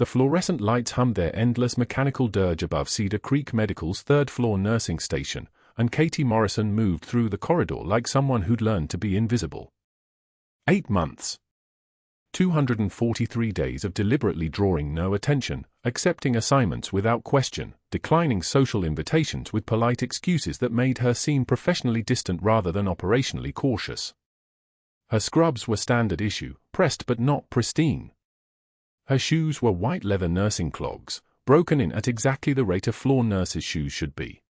The fluorescent lights hummed their endless mechanical dirge above Cedar Creek Medical's third-floor nursing station, and Katie Morrison moved through the corridor like someone who'd learned to be invisible. 8 months. 243 days of deliberately drawing no attention, accepting assignments without question, declining social invitations with polite excuses that made her seem professionally distant rather than operationally cautious. Her scrubs were standard issue, pressed but not pristine. Her shoes were white leather nursing clogs, broken in at exactly the rate a floor nurse's shoes should be.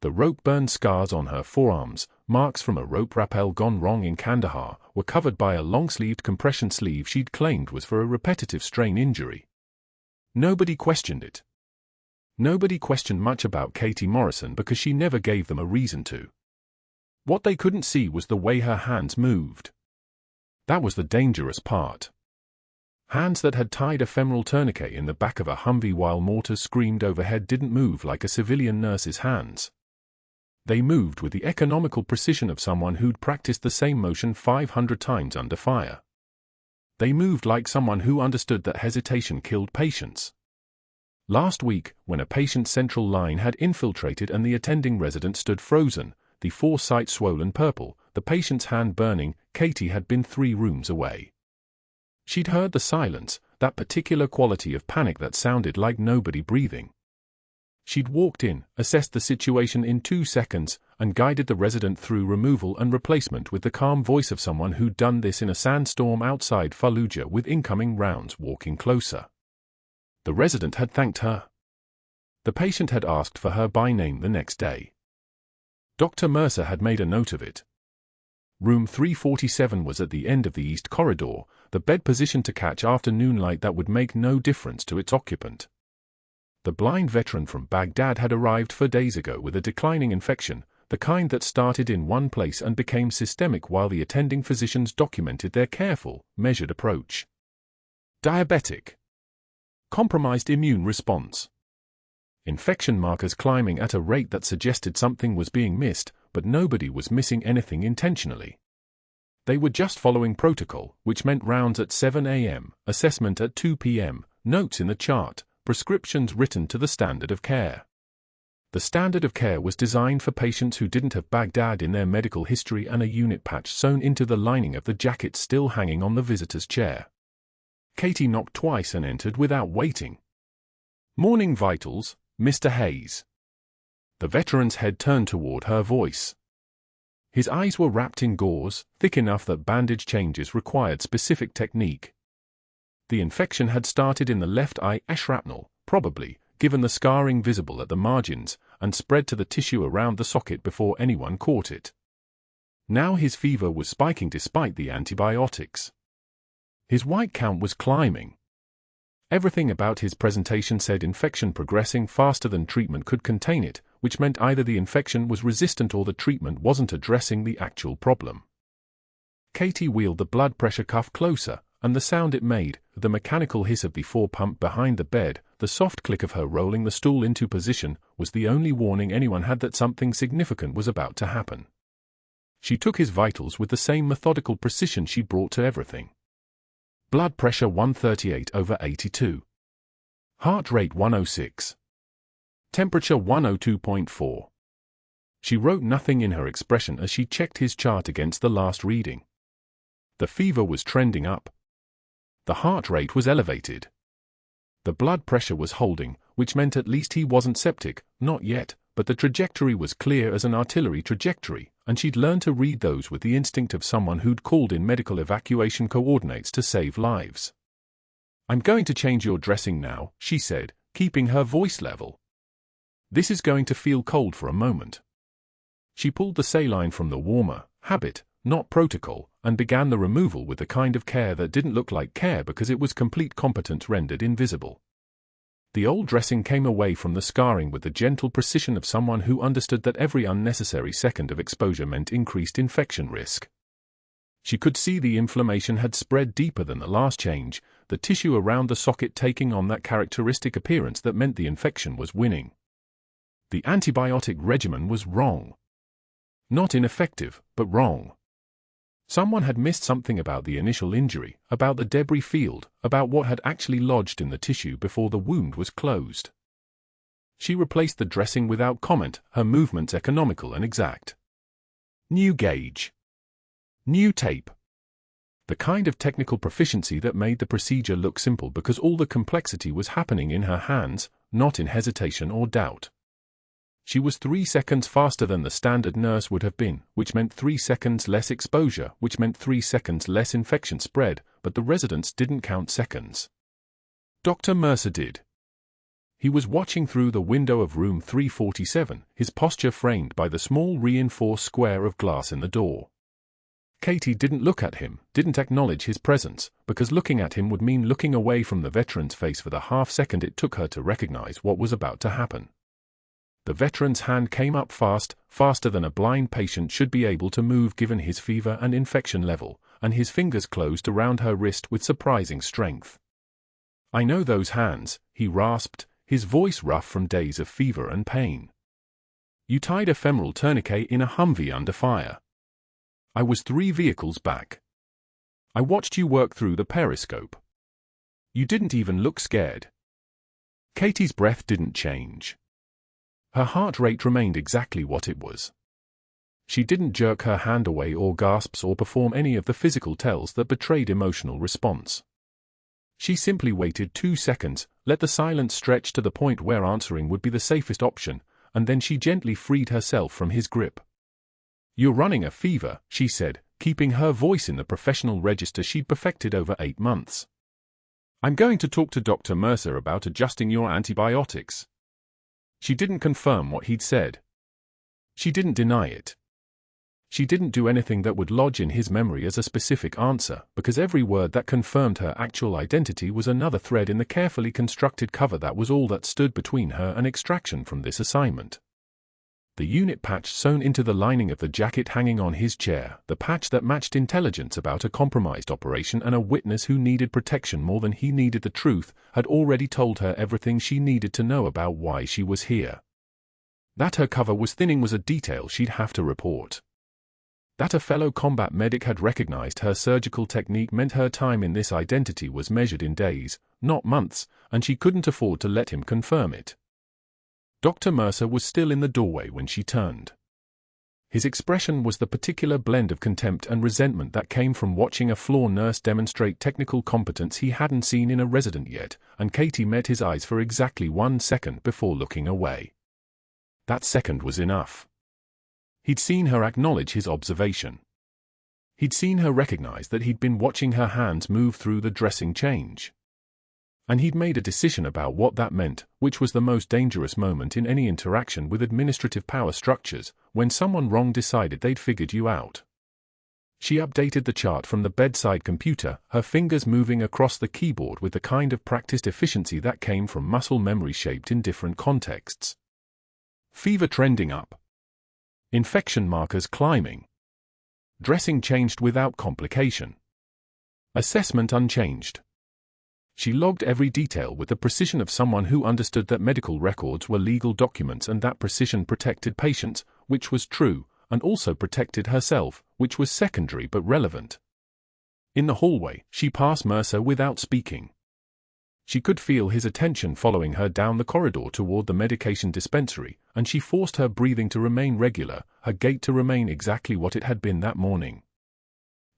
The rope-burn scars on her forearms, marks from a rope rappel gone wrong in Kandahar, were covered by a long-sleeved compression sleeve she'd claimed was for a repetitive strain injury. Nobody questioned it. Nobody questioned much about Katie Morrison because she never gave them a reason to. What they couldn't see was the way her hands moved. That was the dangerous part. Hands that had tied a femoral tourniquet in the back of a Humvee while mortars screamed overhead didn't move like a civilian nurse's hands. They moved with the economical precision of someone who'd practiced the same motion 500 times under fire. They moved like someone who understood that hesitation killed patients. Last week, when a patient's central line had infiltrated and the attending resident stood frozen, the foresight swollen purple, the patient's hand burning, Katie had been 3 rooms away. She'd heard the silence, that particular quality of panic that sounded like nobody breathing. She'd walked in, assessed the situation in 2 seconds, and guided the resident through removal and replacement with the calm voice of someone who'd done this in a sandstorm outside Fallujah with incoming rounds walking closer. The resident had thanked her. The patient had asked for her by name the next day. Dr. Mercer had made a note of it. Room 347 was at the end of the east corridor, the bed positioned to catch afternoon light that would make no difference to its occupant. The blind veteran from Baghdad had arrived 4 days ago with a declining infection, the kind that started in one place and became systemic while the attending physicians documented their careful, measured approach. Diabetic. Compromised immune response. Infection markers climbing at a rate that suggested something was being missed, but nobody was missing anything intentionally. They were just following protocol, which meant rounds at 7 a.m., assessment at 2 p.m., notes in the chart, prescriptions written to the standard of care. The standard of care was designed for patients who didn't have Baghdad in their medical history and a unit patch sewn into the lining of the jacket still hanging on the visitor's chair. Katie knocked twice and entered without waiting. "Morning vitals, Mr. Hayes." The veteran's head turned toward her voice. His eyes were wrapped in gauze, thick enough that bandage changes required specific technique. The infection had started in the left eye shrapnel, probably, given the scarring visible at the margins, and spread to the tissue around the socket before anyone caught it. Now his fever was spiking despite the antibiotics. His white count was climbing. Everything about his presentation said infection progressing faster than treatment could contain it, which meant either the infection was resistant or the treatment wasn't addressing the actual problem. Katie wheeled the blood pressure cuff closer, and the sound it made, the mechanical hiss of the 4-pump behind the bed, the soft click of her rolling the stool into position, was the only warning anyone had that something significant was about to happen. She took his vitals with the same methodical precision she brought to everything. Blood pressure 138/82. Heart rate 106. Temperature 102.4. She wrote nothing in her expression as she checked his chart against the last reading. The fever was trending up. The heart rate was elevated. The blood pressure was holding, which meant at least he wasn't septic, not yet, but the trajectory was clear as an artillery trajectory, and she'd learned to read those with the instinct of someone who'd called in medical evacuation coordinates to save lives. "I'm going to change your dressing now," she said, keeping her voice level. "This is going to feel cold for a moment." She pulled the saline from the warmer, habit, not protocol, and began the removal with the kind of care that didn't look like care because it was complete competence rendered invisible. The old dressing came away from the scarring with the gentle precision of someone who understood that every unnecessary second of exposure meant increased infection risk. She could see the inflammation had spread deeper than the last change, the tissue around the socket taking on that characteristic appearance that meant the infection was winning. The antibiotic regimen was wrong. Not ineffective, but wrong. Someone had missed something about the initial injury, about the debris field, about what had actually lodged in the tissue before the wound was closed. She replaced the dressing without comment, her movements economical and exact. New gauge. New tape. The kind of technical proficiency that made the procedure look simple because all the complexity was happening in her hands, not in hesitation or doubt. She was 3 seconds faster than the standard nurse would have been, which meant 3 seconds less exposure, which meant 3 seconds less infection spread, but the residents didn't count seconds. Dr. Mercer did. He was watching through the window of room 347, his posture framed by the small reinforced square of glass in the door. Katie didn't look at him, didn't acknowledge his presence, because looking at him would mean looking away from the veteran's face for the half-second it took her to recognize what was about to happen. The veteran's hand came up fast, faster than a blind patient should be able to move given his fever and infection level, and his fingers closed around her wrist with surprising strength. "I know those hands," he rasped, his voice rough from days of fever and pain. "You tied a femoral tourniquet in a Humvee under fire. I was 3 vehicles back. I watched you work through the periscope. You didn't even look scared." Katie's breath didn't change. Her heart rate remained exactly what it was. She didn't jerk her hand away or gasps or perform any of the physical tells that betrayed emotional response. She simply waited 2 seconds, let the silence stretch to the point where answering would be the safest option, and then she gently freed herself from his grip. "You're running a fever," she said, keeping her voice in the professional register she'd perfected over 8 months. "I'm going to talk to Dr. Mercer about adjusting your antibiotics." She didn't confirm what he'd said. She didn't deny it. She didn't do anything that would lodge in his memory as a specific answer, because every word that confirmed her actual identity was another thread in the carefully constructed cover that was all that stood between her and extraction from this assignment. The unit patch sewn into the lining of the jacket hanging on his chair, the patch that matched intelligence about a compromised operation and a witness who needed protection more than he needed the truth, had already told her everything she needed to know about why she was here. That her cover was thinning was a detail she'd have to report. That a fellow combat medic had recognized her surgical technique meant her time in this identity was measured in days, not months, and she couldn't afford to let him confirm it. Dr. Mercer was still in the doorway when she turned. His expression was the particular blend of contempt and resentment that came from watching a floor nurse demonstrate technical competence he hadn't seen in a resident yet, and Katie met his eyes for exactly 1 second before looking away. That second was enough. He'd seen her acknowledge his observation. He'd seen her recognize that he'd been watching her hands move through the dressing change. And he'd made a decision about what that meant, which was the most dangerous moment in any interaction with administrative power structures, when someone wrong decided they'd figured you out. She updated the chart from the bedside computer, her fingers moving across the keyboard with the kind of practiced efficiency that came from muscle memory shaped in different contexts. Fever trending up. Infection markers climbing. Dressing changed without complication. Assessment unchanged. She logged every detail with the precision of someone who understood that medical records were legal documents and that precision protected patients, which was true, and also protected herself, which was secondary but relevant. In the hallway, she passed Mercer without speaking. She could feel his attention following her down the corridor toward the medication dispensary, and she forced her breathing to remain regular, her gait to remain exactly what it had been that morning.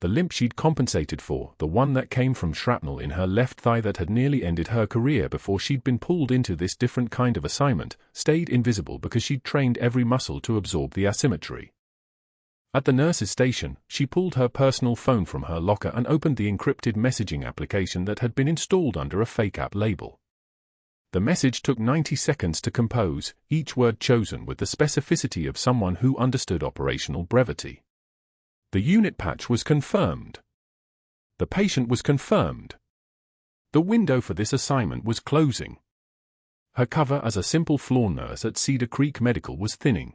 The limp she'd compensated for, the one that came from shrapnel in her left thigh that had nearly ended her career before she'd been pulled into this different kind of assignment, stayed invisible because she'd trained every muscle to absorb the asymmetry. At the nurse's station, she pulled her personal phone from her locker and opened the encrypted messaging application that had been installed under a fake app label. The message took 90 seconds to compose, each word chosen with the specificity of someone who understood operational brevity. The unit patch was confirmed. The patient was confirmed. The window for this assignment was closing. Her cover as a simple floor nurse at Cedar Creek Medical was thinning.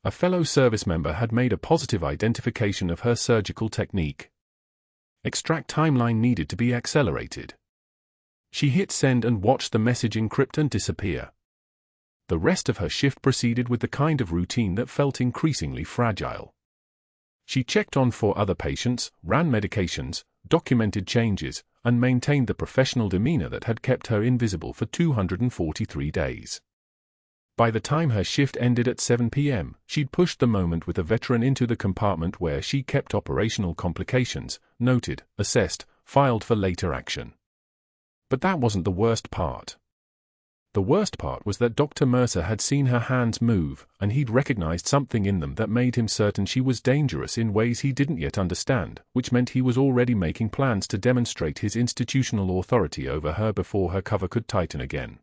A fellow service member had made a positive identification of her surgical technique. Extract timeline needed to be accelerated. She hit send and watched the message encrypt and disappear. The rest of her shift proceeded with the kind of routine that felt increasingly fragile. She checked on 4 other patients, ran medications, documented changes, and maintained the professional demeanor that had kept her invisible for 243 days. By the time her shift ended at 7 p.m., she'd pushed the moment with a veteran into the compartment where she kept operational complications, noted, assessed, filed for later action. But that wasn't the worst part. The worst part was that Dr. Mercer had seen her hands move, and he'd recognized something in them that made him certain she was dangerous in ways he didn't yet understand, which meant he was already making plans to demonstrate his institutional authority over her before her cover could tighten again.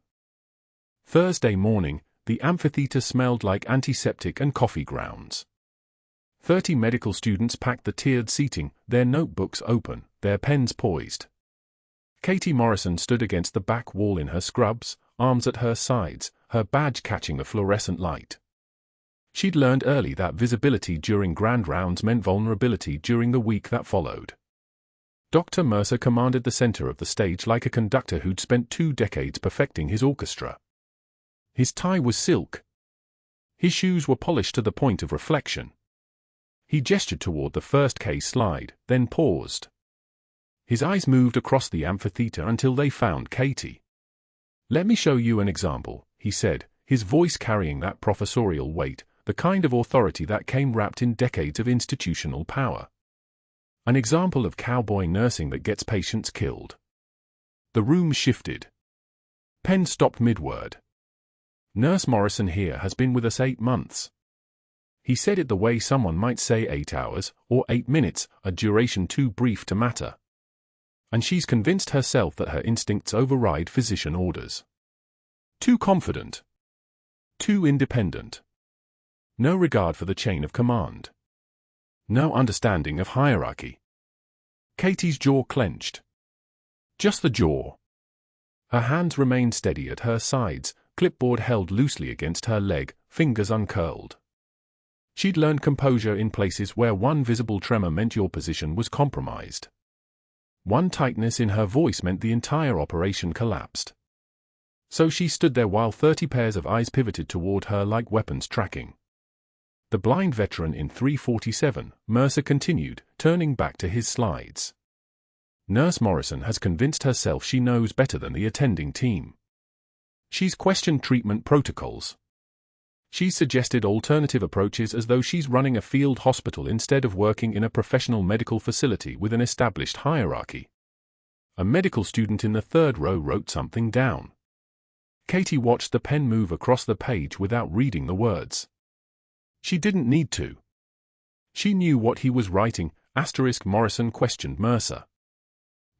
Thursday morning, the amphitheater smelled like antiseptic and coffee grounds. 30 medical students packed the tiered seating, their notebooks open, their pens poised. Katie Morrison stood against the back wall in her scrubs, arms at her sides, her badge catching the fluorescent light. She'd learned early that visibility during grand rounds meant vulnerability during the week that followed. Dr. Mercer commanded the center of the stage like a conductor who'd spent 2 decades perfecting his orchestra. His tie was silk. His shoes were polished to the point of reflection. He gestured toward the first case slide, then paused. His eyes moved across the amphitheater until they found Katie. "Let me show you an example," he said, his voice carrying that professorial weight, the kind of authority that came wrapped in decades of institutional power. An example of cowboy nursing that gets patients killed. The room shifted. Penn stopped mid-word. "Nurse Morrison here has been with us 8 months. He said it the way someone might say 8 hours, or 8 minutes, a duration too brief to matter. And she's convinced herself that her instincts override physician orders. Too confident. Too independent. No regard for the chain of command. No understanding of hierarchy." Katie's jaw clenched. Just the jaw. Her hands remained steady at her sides, clipboard held loosely against her leg, fingers uncurled. She'd learned composure in places where one visible tremor meant your position was compromised. One tightness in her voice meant the entire operation collapsed. So she stood there while 30 pairs of eyes pivoted toward her like weapons tracking. The blind veteran in 347, Mercer continued, turning back to his slides. "Nurse Morrison has convinced herself she knows better than the attending team. She's questioned treatment protocols. She's suggested alternative approaches as though she's running a field hospital instead of working in a professional medical facility with an established hierarchy." A medical student in the 3rd row wrote something down. Katie watched the pen move across the page without reading the words. She didn't need to. She knew what he was writing. ** Morrison questioned Mercer.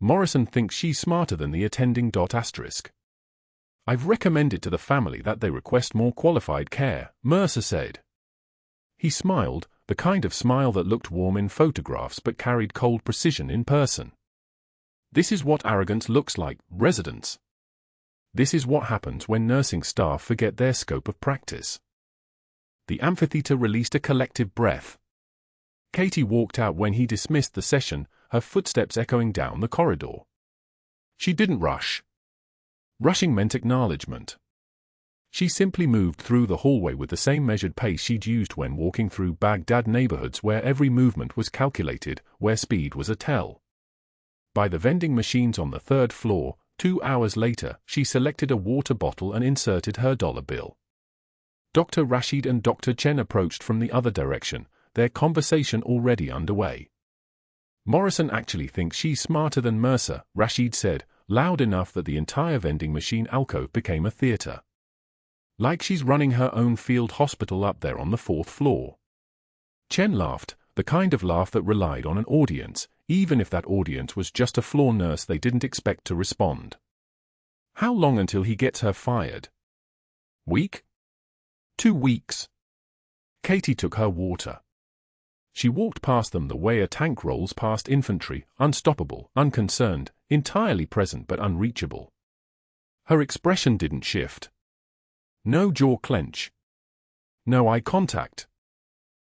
"Morrison thinks she's smarter than the attending. **. I've recommended to the family that they request more qualified care," Mercer said. He smiled, the kind of smile that looked warm in photographs but carried cold precision in person. "This is what arrogance looks like, residents. This is what happens when nursing staff forget their scope of practice." The amphitheater released a collective breath. Katie walked out when he dismissed the session, her footsteps echoing down the corridor. She didn't rush. Rushing meant acknowledgement. She simply moved through the hallway with the same measured pace she'd used when walking through Baghdad neighborhoods where every movement was calculated, where speed was a tell. By the vending machines on the 3rd floor, 2 hours later, she selected a water bottle and inserted her dollar bill. Dr. Rashid and Dr. Chen approached from the other direction, their conversation already underway. "Morrison actually thinks she's smarter than Mercer," Rashid said, loud enough that the entire vending machine alcove became a theater. "Like she's running her own field hospital up there on the 4th floor." Chen laughed, the kind of laugh that relied on an audience, even if that audience was just a floor nurse they didn't expect to respond. "How long until he gets her fired?" "Week? 2 weeks. Katie took her water. She walked past them the way a tank rolls past infantry, unstoppable, unconcerned, entirely present but unreachable. Her expression didn't shift. No jaw clench. No eye contact.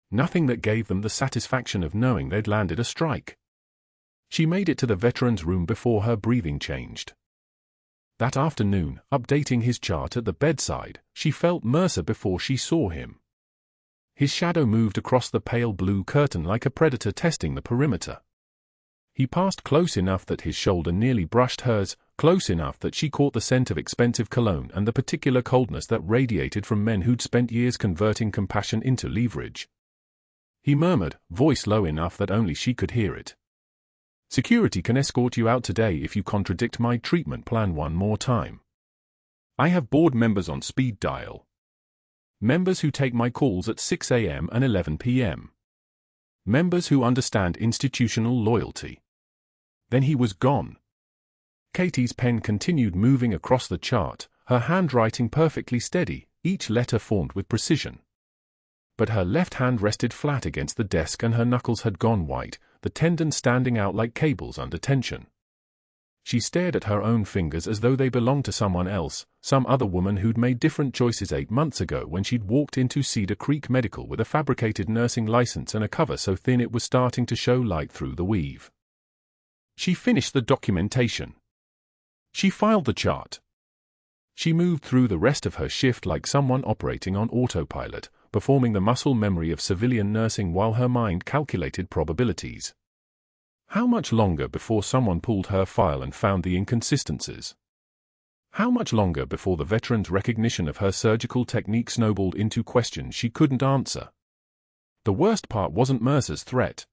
Nothing that gave them the satisfaction of knowing they'd landed a strike. She made it to the veteran's room before her breathing changed. That afternoon, updating his chart at the bedside, she felt Mercer before she saw him. His shadow moved across the pale blue curtain like a predator testing the perimeter. He passed close enough that his shoulder nearly brushed hers, close enough that she caught the scent of expensive cologne and the particular coldness that radiated from men who'd spent years converting compassion into leverage. He murmured, voice low enough that only she could hear it. "Security can escort you out today if you contradict my treatment plan one more time. I have board members on speed dial. Members who take my calls at 6 a.m. and 11 p.m. Members who understand institutional loyalty." Then he was gone. Katie's pen continued moving across the chart, her handwriting perfectly steady, each letter formed with precision. But her left hand rested flat against the desk and her knuckles had gone white, the tendons standing out like cables under tension. She stared at her own fingers as though they belonged to someone else, some other woman who'd made different choices 8 months ago when she'd walked into Cedar Creek Medical with a fabricated nursing license and a cover so thin it was starting to show light through the weave. She finished the documentation. She filed the chart. She moved through the rest of her shift like someone operating on autopilot, performing the muscle memory of civilian nursing while her mind calculated probabilities. How much longer before someone pulled her file and found the inconsistencies? How much longer before the veteran's recognition of her surgical technique snowballed into questions she couldn't answer? The worst part wasn't Mercer's threat.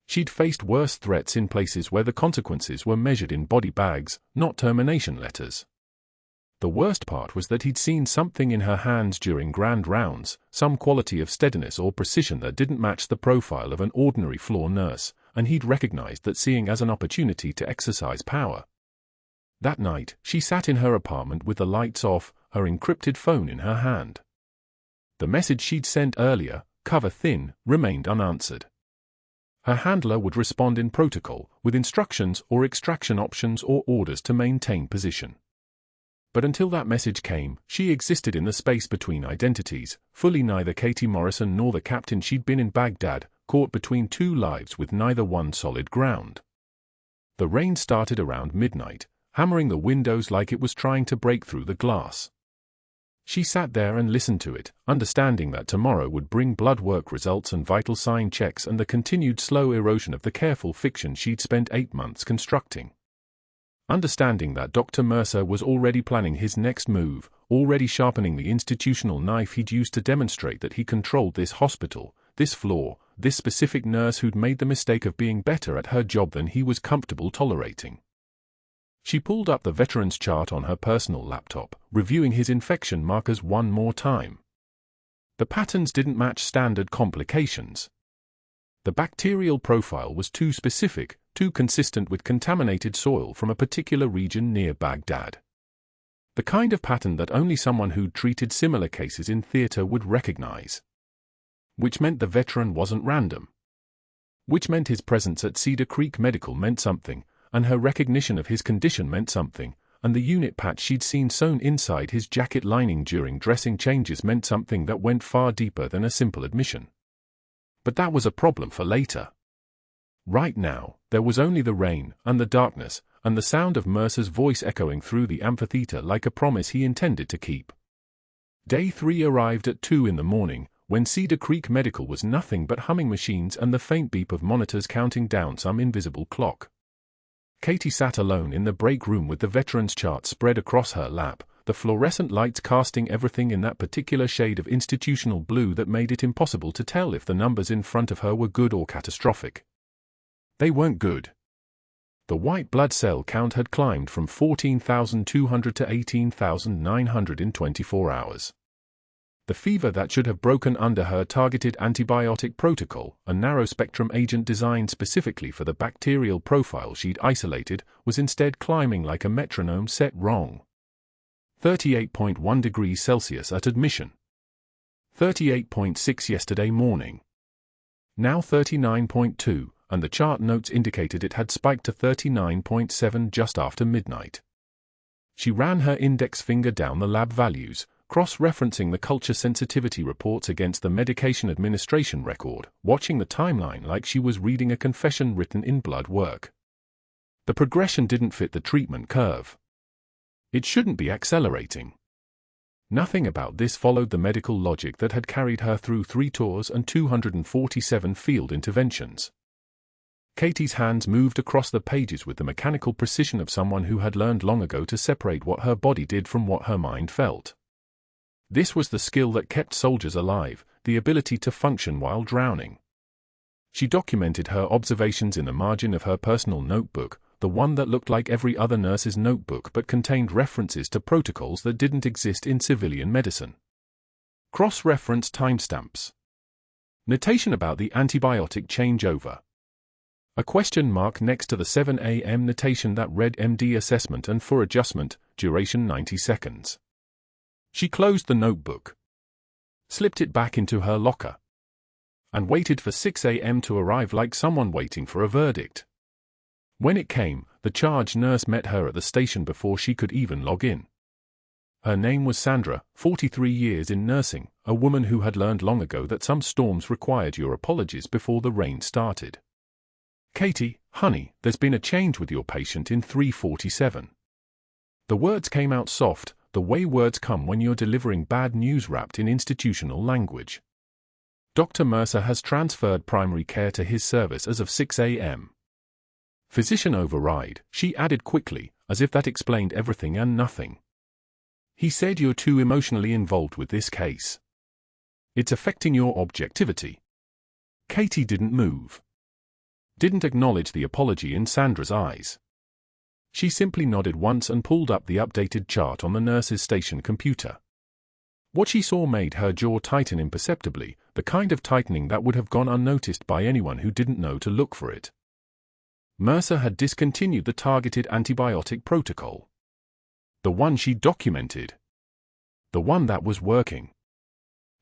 She'd faced worse threats in places where the consequences were measured in body bags, not termination letters. The worst part was that he'd seen something in her hands during grand rounds, some quality of steadiness or precision that didn't match the profile of an ordinary floor nurse, and he'd recognized that seeing as an opportunity to exercise power. That night, she sat in her apartment with the lights off, her encrypted phone in her hand. The message she'd sent earlier, cover thin, remained unanswered. Her handler would respond in protocol, with instructions or extraction options or orders to maintain position. But until that message came, she existed in the space between identities, fully neither Katie Morrison nor the captain she'd been in Baghdad, caught between two lives with neither one solid ground. The rain started around midnight, hammering the windows like it was trying to break through the glass. She sat there and listened to it, understanding that tomorrow would bring blood work results and vital sign checks and the continued slow erosion of the careful fiction she'd spent 8 months constructing. Understanding that Dr. Mercer was already planning his next move, already sharpening the institutional knife he'd used to demonstrate that he controlled this hospital, this floor, this specific nurse who'd made the mistake of being better at her job than he was comfortable tolerating. She pulled up the veteran's chart on her personal laptop, reviewing his infection markers one more time. The patterns didn't match standard complications. The bacterial profile was too specific, too consistent with contaminated soil from a particular region near Baghdad. The kind of pattern that only someone who'd treated similar cases in theater would recognize. Which meant the veteran wasn't random. Which meant his presence at Cedar Creek Medical meant something, and her recognition of his condition meant something, and the unit patch she'd seen sewn inside his jacket lining during dressing changes meant something that went far deeper than a simple admission. But that was a problem for later. Right now, there was only the rain, and the darkness, and the sound of Mercer's voice echoing through the amphitheater like a promise he intended to keep. Day 3 arrived at 2 in the morning, when Cedar Creek Medical was nothing but humming machines and the faint beep of monitors counting down some invisible clock. Katie sat alone in the break room with the veteran's chart spread across her lap, the fluorescent lights casting everything in that particular shade of institutional blue that made it impossible to tell if the numbers in front of her were good or catastrophic. They weren't good. The white blood cell count had climbed from 14,200 to 18,900 in 24 hours. The fever that should have broken under her targeted antibiotic protocol, a narrow-spectrum agent designed specifically for the bacterial profile she'd isolated, was instead climbing like a metronome set wrong. 38.1 degrees Celsius at admission. 38.6 yesterday morning. Now 39.2, and the chart notes indicated it had spiked to 39.7 just after midnight. She ran her index finger down the lab values, cross-referencing the culture sensitivity reports against the medication administration record, watching the timeline like she was reading a confession written in blood work. The progression didn't fit the treatment curve. It shouldn't be accelerating. Nothing about this followed the medical logic that had carried her through 3 tours and 247 field interventions. Katie's hands moved across the pages with the mechanical precision of someone who had learned long ago to separate what her body did from what her mind felt. This was the skill that kept soldiers alive, the ability to function while drowning. She documented her observations in the margin of her personal notebook, the one that looked like every other nurse's notebook but contained references to protocols that didn't exist in civilian medicine. Cross-reference timestamps. Notation about the antibiotic changeover. A question mark next to the 7 a.m. notation that read MD assessment and for adjustment, duration 90 seconds. She closed the notebook, slipped it back into her locker, and waited for 6 a.m. to arrive like someone waiting for a verdict. When it came, the charge nurse met her at the station before she could even log in. Her name was Sandra, 43 years in nursing, a woman who had learned long ago that some storms required your apologies before the rain started. "Katie, honey, there's been a change with your patient in 347. The words came out soft, the way words come when you're delivering bad news wrapped in institutional language. Dr. Mercer has transferred primary care to his service as of 6 a.m. Physician override, she added quickly, as if that explained everything and nothing. He said you're too emotionally involved with this case. It's affecting your objectivity. Katie didn't move. Didn't acknowledge the apology in Sandra's eyes. She simply nodded once and pulled up the updated chart on the nurse's station computer. What she saw made her jaw tighten imperceptibly, the kind of tightening that would have gone unnoticed by anyone who didn't know to look for it. Mercer had discontinued the targeted antibiotic protocol. The one she documented. The one that was working.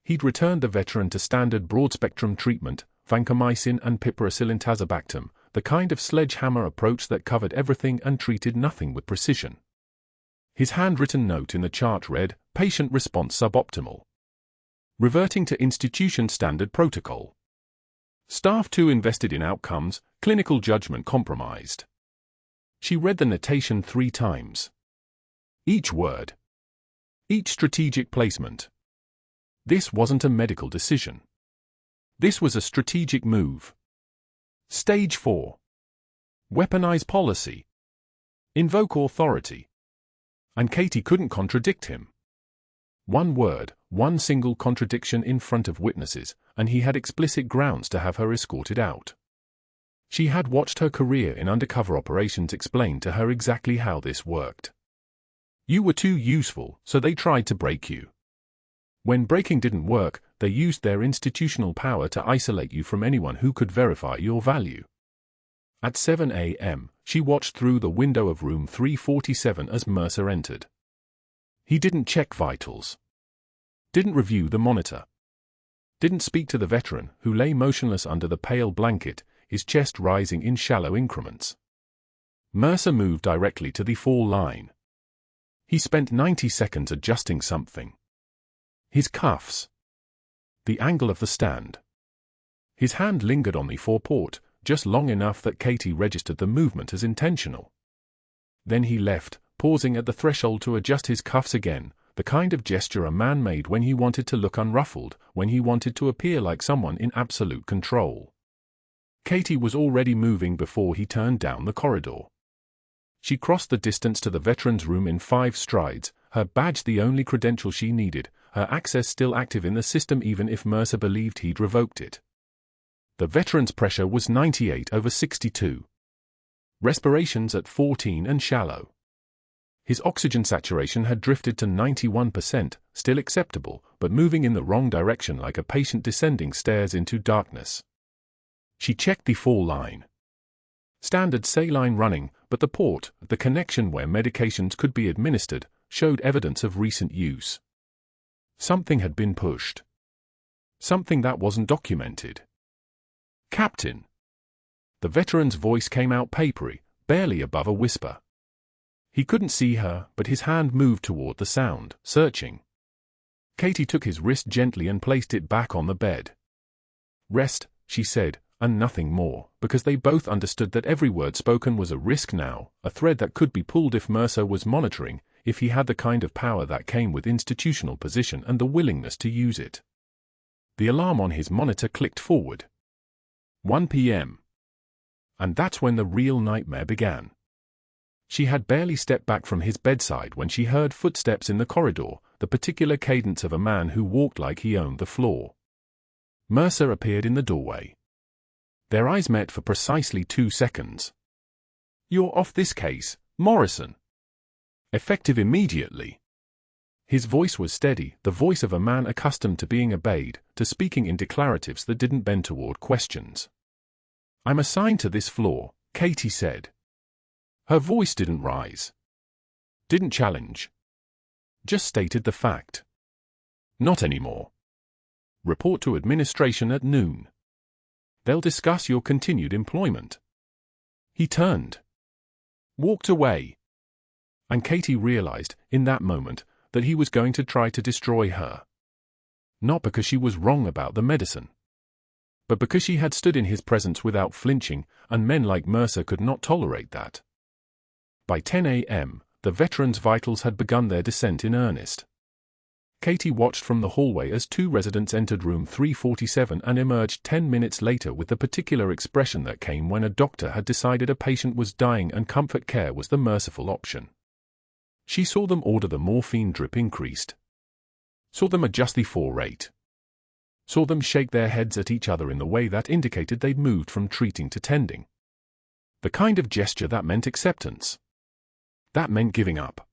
He'd returned the veteran to standard broad-spectrum treatment, vancomycin and piperacillin-tazobactam, the kind of sledgehammer approach that covered everything and treated nothing with precision. His handwritten note in the chart read, "Patient response suboptimal. Reverting to institution standard protocol. Staff too invested in outcomes, clinical judgment compromised." She read the notation 3 times. Each word. Each strategic placement. This wasn't a medical decision. This was a strategic move. Stage 4. Weaponize policy. Invoke authority. And Katie couldn't contradict him. One word, one single contradiction in front of witnesses, and he had explicit grounds to have her escorted out. She had watched her career in undercover operations explain to her exactly how this worked. You were too useful, so they tried to break you. When breaking didn't work, they used their institutional power to isolate you from anyone who could verify your value. At 7 a.m., she watched through the window of room 347 as Mercer entered. He didn't check vitals. Didn't review the monitor. Didn't speak to the veteran, who lay motionless under the pale blanket, his chest rising in shallow increments. Mercer moved directly to the fall line. He spent 90 seconds adjusting something. His cuffs. The angle of the stand. His hand lingered on the foreport, just long enough that Katie registered the movement as intentional. Then he left, pausing at the threshold to adjust his cuffs again, the kind of gesture a man made when he wanted to look unruffled, when he wanted to appear like someone in absolute control. Katie was already moving before he turned down the corridor. She crossed the distance to the veteran's room in 5 strides, her badge the only credential she needed, her access still active in the system even if Mercer believed he'd revoked it. The veteran's pressure was 98/62. Respirations at 14 and shallow. His oxygen saturation had drifted to 91%, still acceptable, but moving in the wrong direction like a patient descending stairs into darkness. She checked the fall line. Standard saline running, but the port, the connection where medications could be administered, showed evidence of recent use. Something had been pushed. Something that wasn't documented. "Captain." The veteran's voice came out papery, barely above a whisper. He couldn't see her, but his hand moved toward the sound, searching. Katie took his wrist gently and placed it back on the bed. "Rest," she said, and nothing more, because they both understood that every word spoken was a risk now, a thread that could be pulled if Mercer was monitoring, if he had the kind of power that came with institutional position and the willingness to use it. The alarm on his monitor clicked forward. 1 p.m. And that's when the real nightmare began. She had barely stepped back from his bedside when she heard footsteps in the corridor, the particular cadence of a man who walked like he owned the floor. Mercer appeared in the doorway. Their eyes met for precisely 2 seconds. "You're off this case, Morrison." "Effective immediately." His voice was steady, the voice of a man accustomed to being obeyed, to speaking in declaratives that didn't bend toward questions. "I'm assigned to this floor," Katie said. Her voice didn't rise. Didn't challenge. Just stated the fact. "Not anymore. Report to administration at noon. They'll discuss your continued employment." He turned. Walked away. And Katie realized, in that moment, that he was going to try to destroy her. Not because she was wrong about the medicine, but because she had stood in his presence without flinching, and men like Mercer could not tolerate that. By 10 a.m., the veteran's vitals had begun their descent in earnest. Katie watched from the hallway as 2 residents entered room 347 and emerged 10 minutes later with the particular expression that came when a doctor had decided a patient was dying and comfort care was the merciful option. She saw them order the morphine drip increased. Saw them adjust the 4 rate. Saw them shake their heads at each other in the way that indicated they'd moved from treating to tending. The kind of gesture that meant acceptance. That meant giving up.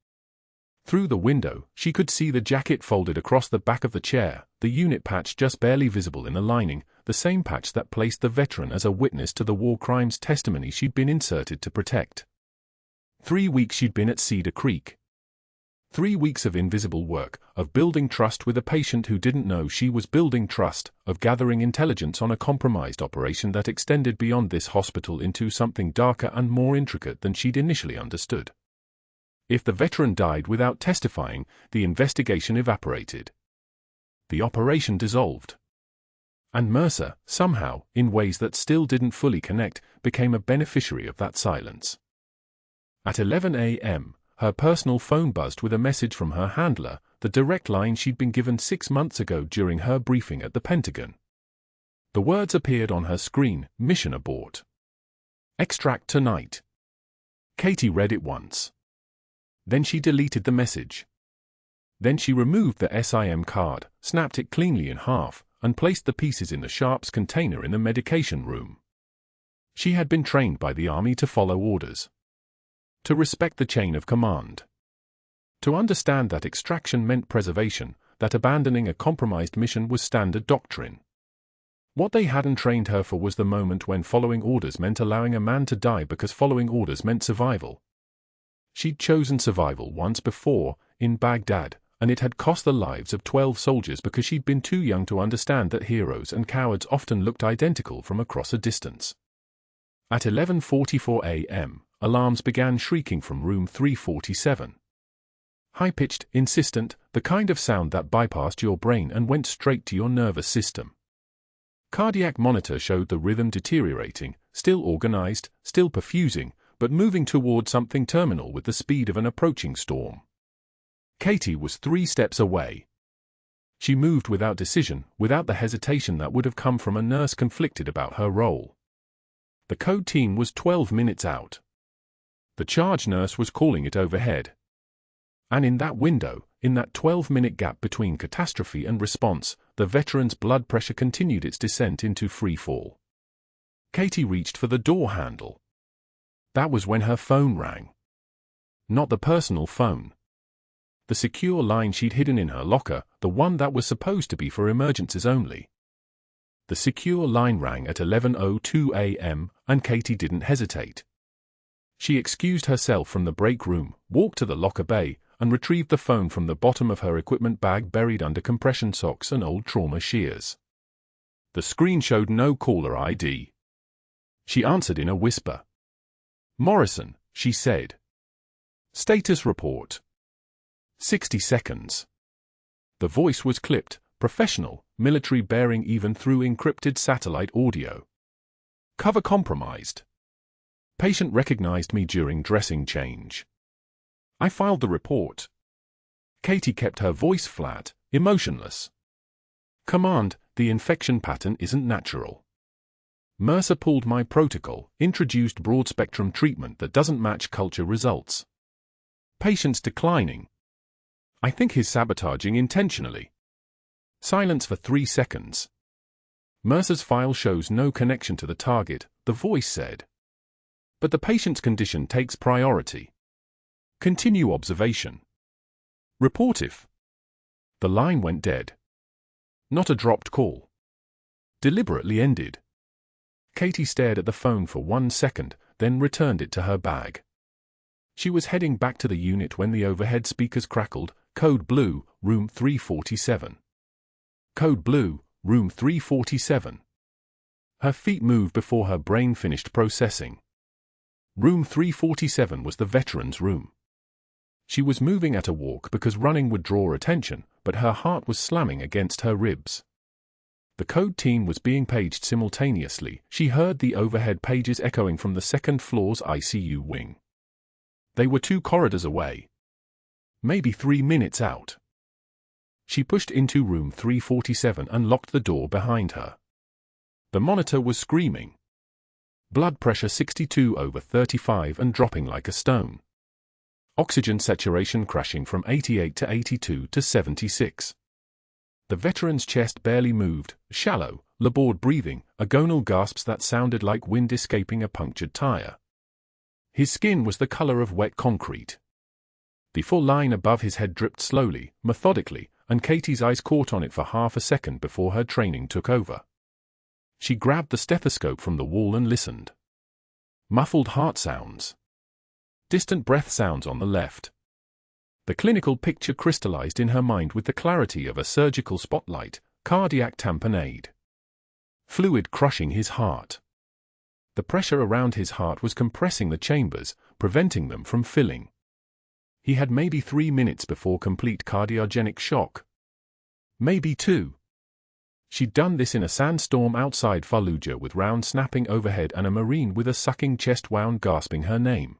Through the window, she could see the jacket folded across the back of the chair, the unit patch just barely visible in the lining, the same patch that placed the veteran as a witness to the war crimes testimony she'd been inserted to protect. 3 weeks she'd been at Cedar Creek. 3 weeks of invisible work, of building trust with a patient who didn't know she was building trust, of gathering intelligence on a compromised operation that extended beyond this hospital into something darker and more intricate than she'd initially understood. If the veteran died without testifying, the investigation evaporated. The operation dissolved. And Mercer, somehow, in ways that still didn't fully connect, became a beneficiary of that silence. At 11 a.m., her personal phone buzzed with a message from her handler, the direct line she'd been given 6 months ago during her briefing at the Pentagon. The words appeared on her screen: "Mission abort. Extract tonight." Katie read it once. Then she deleted the message. Then she removed the SIM card, snapped it cleanly in half, and placed the pieces in the Sharps container in the medication room. She had been trained by the Army to follow orders. To respect the chain of command. To understand that extraction meant preservation, that abandoning a compromised mission was standard doctrine. What they hadn't trained her for was the moment when following orders meant allowing a man to die because following orders meant survival. She'd chosen survival once before, in Baghdad, and it had cost the lives of 12 soldiers because she'd been too young to understand that heroes and cowards often looked identical from across a distance. At 11:44 a.m., alarms began shrieking from room 347. High-pitched, insistent, the kind of sound that bypassed your brain and went straight to your nervous system. Cardiac monitor showed the rhythm deteriorating, still organized, still perfusing, but moving toward something terminal with the speed of an approaching storm. Katie was 3 steps away. She moved without decision, without the hesitation that would have come from a nurse conflicted about her role. The code team was 12 minutes out. The charge nurse was calling it overhead. And in that window, in that 12-minute gap between catastrophe and response, the veteran's blood pressure continued its descent into free fall. Katie reached for the door handle. That was when her phone rang. Not the personal phone. The secure line she'd hidden in her locker, the one that was supposed to be for emergencies only. The secure line rang at 11:02 a.m., and Katie didn't hesitate. She excused herself from the break room, walked to the locker bay, and retrieved the phone from the bottom of her equipment bag buried under compression socks and old trauma shears. The screen showed no caller ID. She answered in a whisper. "Morrison," she said. "Status report. 60 seconds. The voice was clipped, professional, military bearing even through encrypted satellite audio. "Cover compromised. Patient recognized me during dressing change. I filed the report. Katie kept her voice flat, emotionless. Command, the infection pattern isn't natural. Mercer pulled my protocol, introduced broad-spectrum treatment that doesn't match culture results. Patient's declining. I think he's sabotaging intentionally. Silence for 3 seconds. Mercer's file shows no connection to the target, the voice said. But the patient's condition takes priority. Continue observation. Report if. The line went dead. Not a dropped call. Deliberately ended. Katie stared at the phone for 1 second, then returned it to her bag. She was heading back to the unit when the overhead speakers crackled. Code blue, room 347. Code blue, room 347. Her feet moved before her brain finished processing. Room 347 was the veteran's room. She was moving at a walk because running would draw attention, but her heart was slamming against her ribs. The code team was being paged simultaneously. She heard the overhead pages echoing from the second floor's ICU wing. They were 2 corridors away. Maybe 3 minutes out. She pushed into room 347 and locked the door behind her. The monitor was screaming. Blood pressure 62/35 and dropping like a stone. Oxygen saturation crashing from 88 to 82 to 76. The veteran's chest barely moved, shallow, labored breathing, agonal gasps that sounded like wind escaping a punctured tire. His skin was the color of wet concrete. The full line above his head dripped slowly, methodically, and Katie's eyes caught on it for half a second before her training took over. She grabbed the stethoscope from the wall and listened. Muffled heart sounds. Distant breath sounds on the left. The clinical picture crystallized in her mind with the clarity of a surgical spotlight, cardiac tamponade. Fluid crushing his heart. The pressure around his heart was compressing the chambers, preventing them from filling. He had maybe 3 minutes before complete cardiogenic shock. Maybe 2. She'd done this in a sandstorm outside Fallujah with rounds snapping overhead and a Marine with a sucking chest wound gasping her name.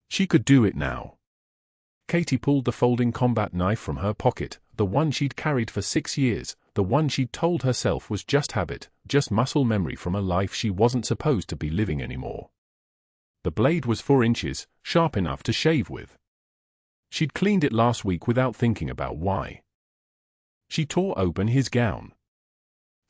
She could do it now. Katie pulled the folding combat knife from her pocket, the one she'd carried for 6 years, the one she'd told herself was just habit, just muscle memory from a life she wasn't supposed to be living anymore. The blade was 4 inches, sharp enough to shave with. She'd cleaned it last week without thinking about why. She tore open his gown.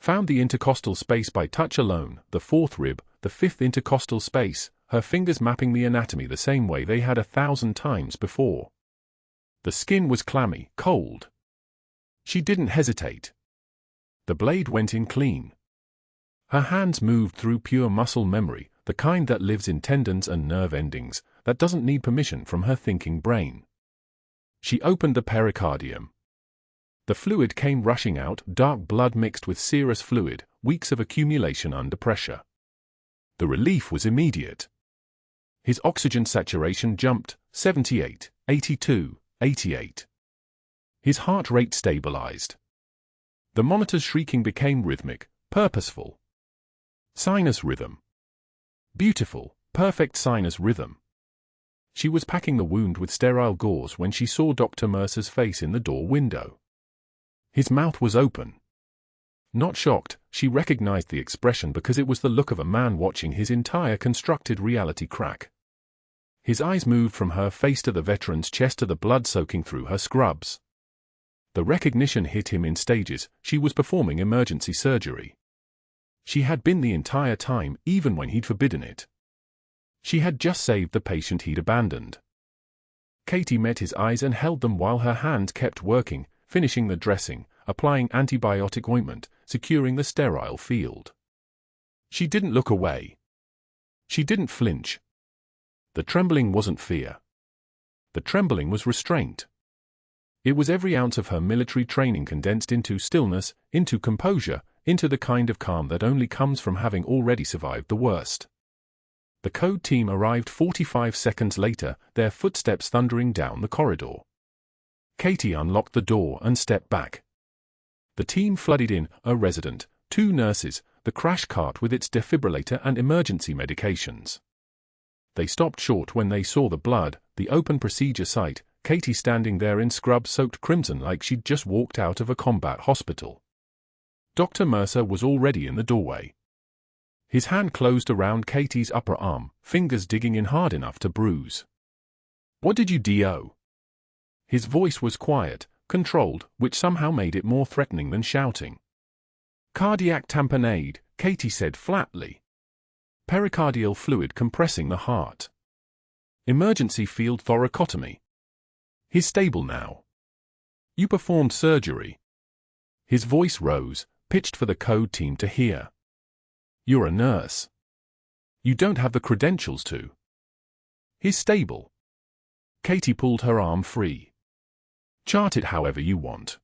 Found the intercostal space by touch alone, the 4th rib, the 5th intercostal space, her fingers mapping the anatomy the same way they had 1,000 times before. The skin was clammy, cold. She didn't hesitate. The blade went in clean. Her hands moved through pure muscle memory, the kind that lives in tendons and nerve endings, that doesn't need permission from her thinking brain. She opened the pericardium. The fluid came rushing out, dark blood mixed with serous fluid, weeks of accumulation under pressure. The relief was immediate. His oxygen saturation jumped, 78, 82, 88. His heart rate stabilized. The monitor's shrieking became rhythmic, purposeful. Sinus rhythm. Beautiful, perfect sinus rhythm. She was packing the wound with sterile gauze when she saw Dr. Mercer's face in the door window. His mouth was open. Not shocked, she recognized the expression because it was the look of a man watching his entire constructed reality crack. His eyes moved from her face to the veteran's chest to the blood soaking through her scrubs. The recognition hit him in stages. She was performing emergency surgery. She had been the entire time, even when he'd forbidden it. She had just saved the patient he'd abandoned. Katie met his eyes and held them while her hands kept working, finishing the dressing, applying antibiotic ointment, securing the sterile field. She didn't look away. She didn't flinch. The trembling wasn't fear. The trembling was restraint. It was every ounce of her military training condensed into stillness, into composure, into the kind of calm that only comes from having already survived the worst. The code team arrived 45 seconds later, their footsteps thundering down the corridor. Katie unlocked the door and stepped back. The team flooded in, a resident, 2 nurses, the crash cart with its defibrillator and emergency medications. They stopped short when they saw the blood, the open procedure site, Katie standing there in scrub-soaked crimson like she'd just walked out of a combat hospital. Dr. Mercer was already in the doorway. His hand closed around Katie's upper arm, fingers digging in hard enough to bruise. "What did you do?" His voice was quiet, controlled, which somehow made it more threatening than shouting. "Cardiac tamponade," Katie said flatly. "Pericardial fluid compressing the heart. Emergency field thoracotomy. He's stable now. You performed surgery." His voice rose, pitched for the code team to hear. "You're a nurse. You don't have the credentials to." "He's stable." Katie pulled her arm free. "Chart it however you want."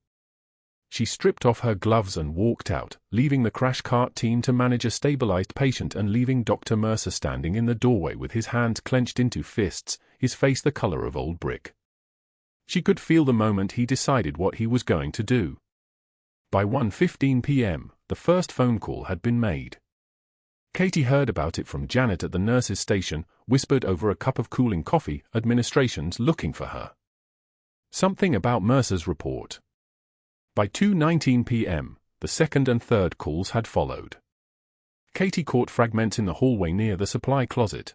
She stripped off her gloves and walked out, leaving the crash cart team to manage a stabilized patient and leaving Dr. Mercer standing in the doorway with his hands clenched into fists, his face the color of old brick. She could feel the moment he decided what he was going to do. By 1:15 p.m., the first phone call had been made. Katie heard about it from Janet at the nurse's station, whispered over a cup of cooling coffee, "Administration's looking for her." Something about Mercer's report. By 2:19 p.m., the second and third calls had followed. Katie caught fragments in the hallway near the supply closet.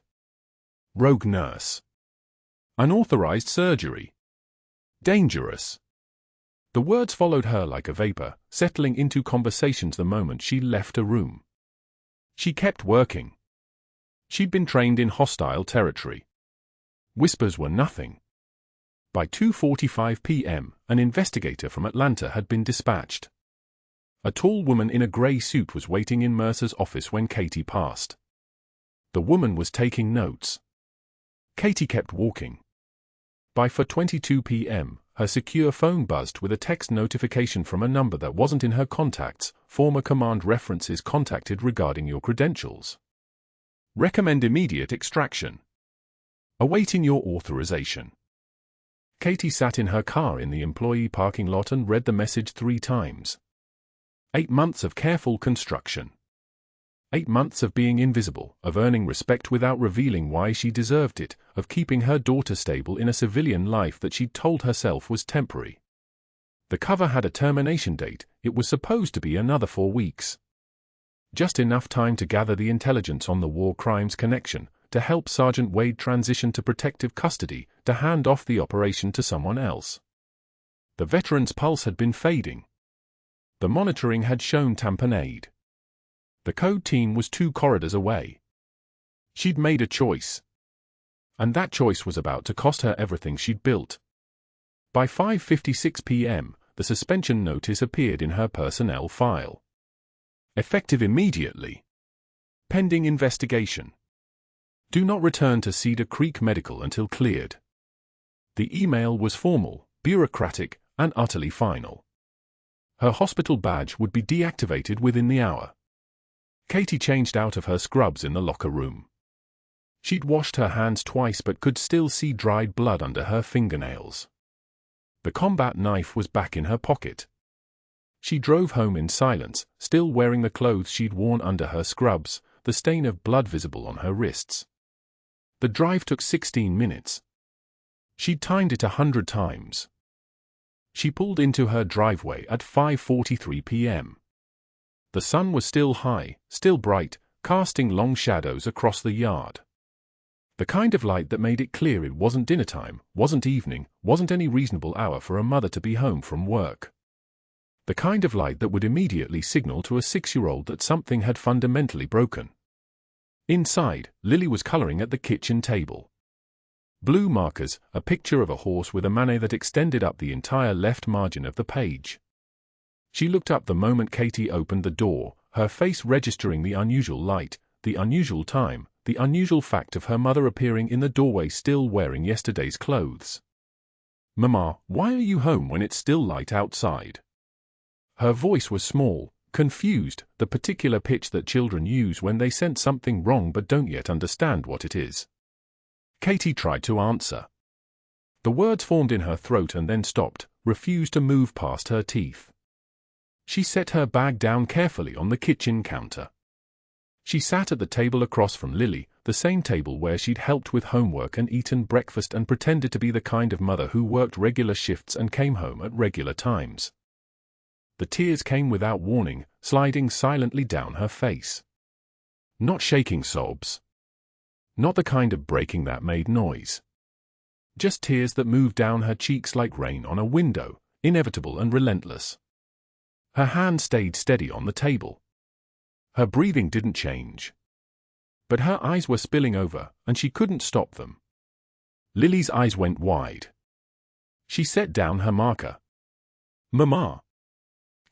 Rogue nurse. Unauthorized surgery. Dangerous. The words followed her like a vapor, settling into conversations the moment she left a room. She kept working. She'd been trained in hostile territory. Whispers were nothing. By 2:45 p.m., an investigator from Atlanta had been dispatched. A tall woman in a gray suit was waiting in Mercer's office when Katie passed. The woman was taking notes. Katie kept walking. By 4:22 p.m., her secure phone buzzed with a text notification from a number that wasn't in her contacts, "Former command references contacted regarding your credentials. Recommend immediate extraction. Awaiting your authorization." Katie sat in her car in the employee parking lot and read the message 3 times. 8 months of careful construction. 8 months of being invisible, of earning respect without revealing why she deserved it, of keeping her daughter stable in a civilian life that she'd told herself was temporary. The cover had a termination date. It was supposed to be another 4 weeks. Just enough time to gather the intelligence on the war crimes connection, to help Sergeant Wade transition to protective custody, to hand off the operation to someone else. The veteran's pulse had been fading. The monitoring had shown tamponade. The code team was 2 corridors away. She'd made a choice. And that choice was about to cost her everything she'd built. By 5:56 p.m., the suspension notice appeared in her personnel file. Effective immediately. Pending investigation. Do not return to Cedar Creek Medical until cleared. The email was formal, bureaucratic, and utterly final. Her hospital badge would be deactivated within the hour. Katie changed out of her scrubs in the locker room. She'd washed her hands twice but could still see dried blood under her fingernails. The combat knife was back in her pocket. She drove home in silence, still wearing the clothes she'd worn under her scrubs, the stain of blood visible on her wrists. The drive took 16 minutes. She'd timed it 100 times. She pulled into her driveway at 5:43 p.m. The sun was still high, still bright, casting long shadows across the yard. The kind of light that made it clear it wasn't dinner time, wasn't evening, wasn't any reasonable hour for a mother to be home from work. The kind of light that would immediately signal to a 6-year-old that something had fundamentally broken. Inside, Lily was coloring at the kitchen table. Blue markers, a picture of a horse with a manet that extended up the entire left margin of the page. She looked up the moment Katie opened the door, her face registering the unusual light, the unusual time, the unusual fact of her mother appearing in the doorway still wearing yesterday's clothes. "Mama, why are you home when it's still light outside?" Her voice was small, confused, the particular pitch that children use when they sense something wrong but don't yet understand what it is. Katie tried to answer. The words formed in her throat and then stopped, refused to move past her teeth. She set her bag down carefully on the kitchen counter. She sat at the table across from Lily, the same table where she'd helped with homework and eaten breakfast and pretended to be the kind of mother who worked regular shifts and came home at regular times. The tears came without warning, sliding silently down her face. Not shaking sobs. Not the kind of breaking that made noise. Just tears that moved down her cheeks like rain on a window, inevitable and relentless. Her hand stayed steady on the table. Her breathing didn't change. But her eyes were spilling over, and she couldn't stop them. Lily's eyes went wide. She set down her marker. "Mama."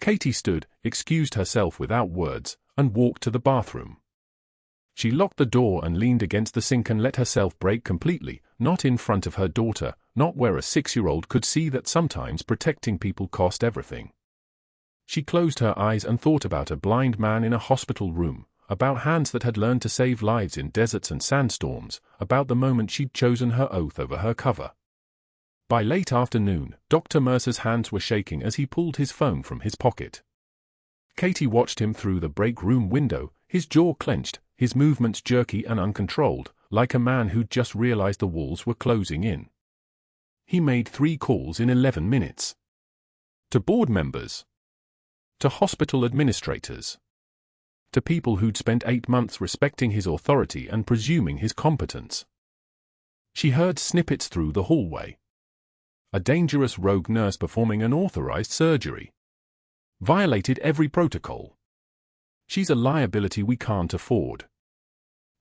Katie stood, excused herself without words, and walked to the bathroom. She locked the door and leaned against the sink and let herself break completely, not in front of her daughter, not where a 6-year-old could see that sometimes protecting people cost everything. She closed her eyes and thought about a blind man in a hospital room, about hands that had learned to save lives in deserts and sandstorms, about the moment she'd chosen her oath over her cover. By late afternoon, Dr. Mercer's hands were shaking as he pulled his phone from his pocket. Katie watched him through the break room window, his jaw clenched, his movements jerky and uncontrolled, like a man who'd just realized the walls were closing in. He made 3 calls in 11 minutes. To board members. To hospital administrators. To people who'd spent 8 months respecting his authority and presuming his competence. She heard snippets through the hallway. A dangerous rogue nurse performing unauthorized surgery. Violated every protocol. She's a liability we can't afford.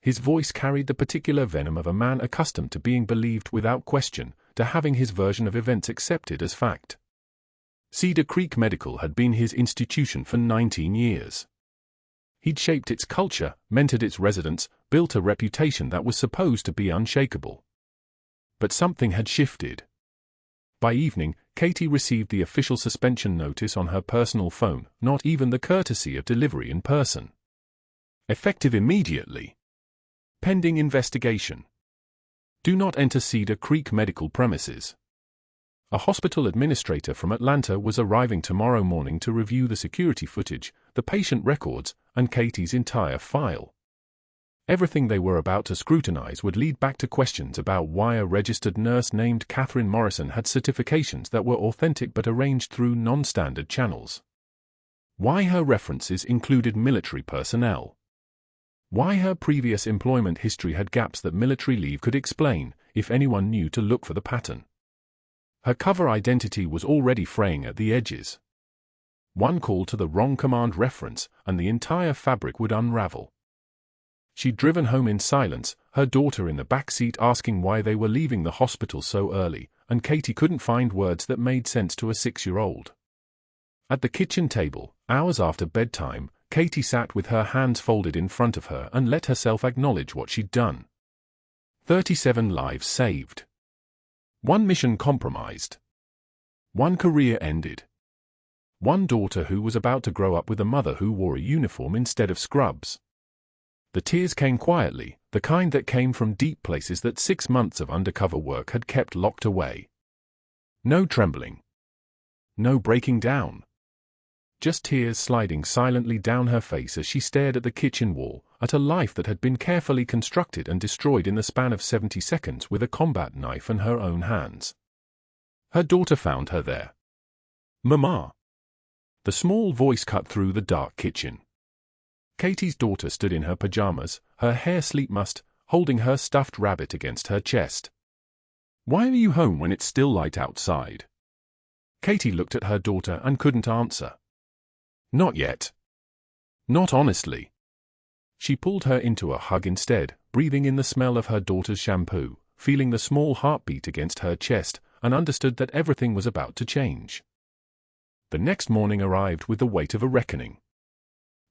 His voice carried the particular venom of a man accustomed to being believed without question, to having his version of events accepted as fact. Cedar Creek Medical had been his institution for 19 years. He'd shaped its culture, mentored its residents, built a reputation that was supposed to be unshakable. But something had shifted. By evening, Katie received the official suspension notice on her personal phone, not even the courtesy of delivery in person. Effective immediately. Pending investigation. Do not enter Cedar Creek Medical premises. A hospital administrator from Atlanta was arriving tomorrow morning to review the security footage, the patient records, and Katie's entire file. Everything they were about to scrutinize would lead back to questions about why a registered nurse named Catherine Morrison had certifications that were authentic but arranged through non-standard channels. Why her references included military personnel. Why her previous employment history had gaps that military leave could explain, if anyone knew to look for the pattern. Her cover identity was already fraying at the edges. One call to the wrong command reference, and the entire fabric would unravel. She'd driven home in silence, her daughter in the back seat asking why they were leaving the hospital so early, and Katie couldn't find words that made sense to a 6-year-old. At the kitchen table, hours after bedtime, Katie sat with her hands folded in front of her and let herself acknowledge what she'd done. 37 lives saved. 1 mission compromised. 1 career ended. 1 daughter who was about to grow up with a mother who wore a uniform instead of scrubs. The tears came quietly, the kind that came from deep places that 6 months of undercover work had kept locked away. No trembling. No breaking down. Just tears sliding silently down her face as she stared at the kitchen wall, at a life that had been carefully constructed and destroyed in the span of 70 seconds with a combat knife in her own hands. Her daughter found her there. "Mama." The small voice cut through the dark kitchen. Katie's daughter stood in her pajamas, her hair sleep-mussed, holding her stuffed rabbit against her chest. "Why are you home when it's still light outside?" Katie looked at her daughter and couldn't answer. "Not yet. Not honestly." She pulled her into a hug instead, breathing in the smell of her daughter's shampoo, feeling the small heartbeat against her chest, and understood that everything was about to change. The next morning arrived with the weight of a reckoning.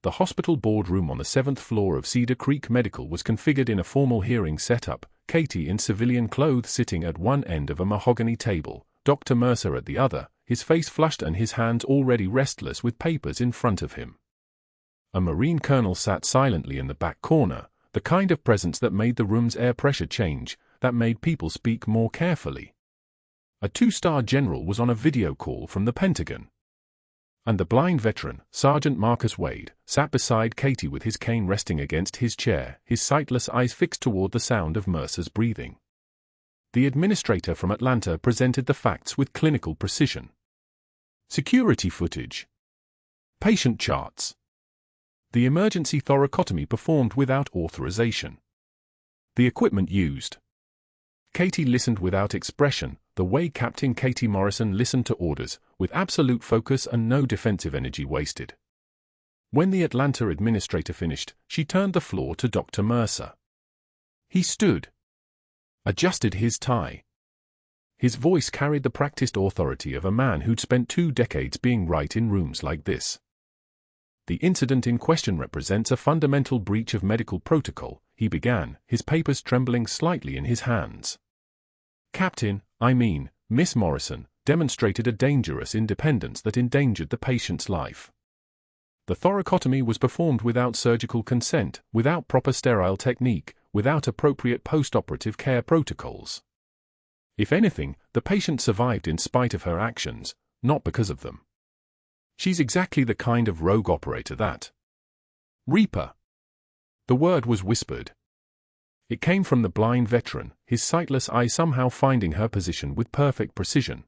The hospital boardroom on the 7th floor of Cedar Creek Medical was configured in a formal hearing setup, Katie in civilian clothes sitting at one end of a mahogany table, Dr. Mercer at the other, his face flushed and his hands already restless with papers in front of him. A Marine colonel sat silently in the back corner, the kind of presence that made the room's air pressure change, that made people speak more carefully. A 2-star general was on a video call from the Pentagon. And the blind veteran, Sergeant Marcus Wade, sat beside Katie with his cane resting against his chair, his sightless eyes fixed toward the sound of Mercer's breathing. The administrator from Atlanta presented the facts with clinical precision. Security footage. Patient charts. The emergency thoracotomy performed without authorization. The equipment used. Katie listened without expression, the way Captain Katie Morrison listened to orders, with absolute focus and no defensive energy wasted. When the Atlanta administrator finished, she turned the floor to Dr. Mercer. He stood. Adjusted his tie. His voice carried the practiced authority of a man who'd spent 2 decades being right in rooms like this. The incident in question represents a fundamental breach of medical protocol, he began, his papers trembling slightly in his hands. Captain, Miss Morrison, demonstrated a dangerous independence that endangered the patient's life. The thoracotomy was performed without surgical consent, without proper sterile technique, without appropriate post-operative care protocols. If anything, the patient survived in spite of her actions, not because of them. She's exactly the kind of rogue operator that Reaper. The word was whispered. It came from the blind veteran, his sightless eye somehow finding her position with perfect precision.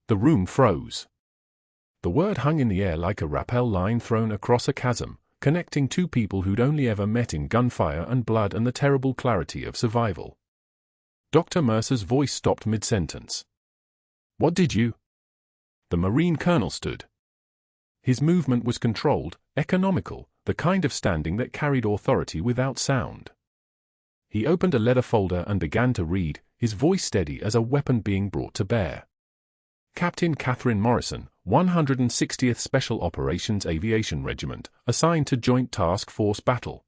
The room froze. The word hung in the air like a rappel line thrown across a chasm, connecting 2 people who'd only ever met in gunfire and blood and the terrible clarity of survival. Dr. Mercer's voice stopped mid-sentence. What did you? The Marine colonel stood. His movement was controlled, economical, the kind of standing that carried authority without sound. He opened a leather folder and began to read, his voice steady as a weapon being brought to bear. Captain Catherine Morrison, 160th Special Operations Aviation Regiment, assigned to Joint Task Force Battle.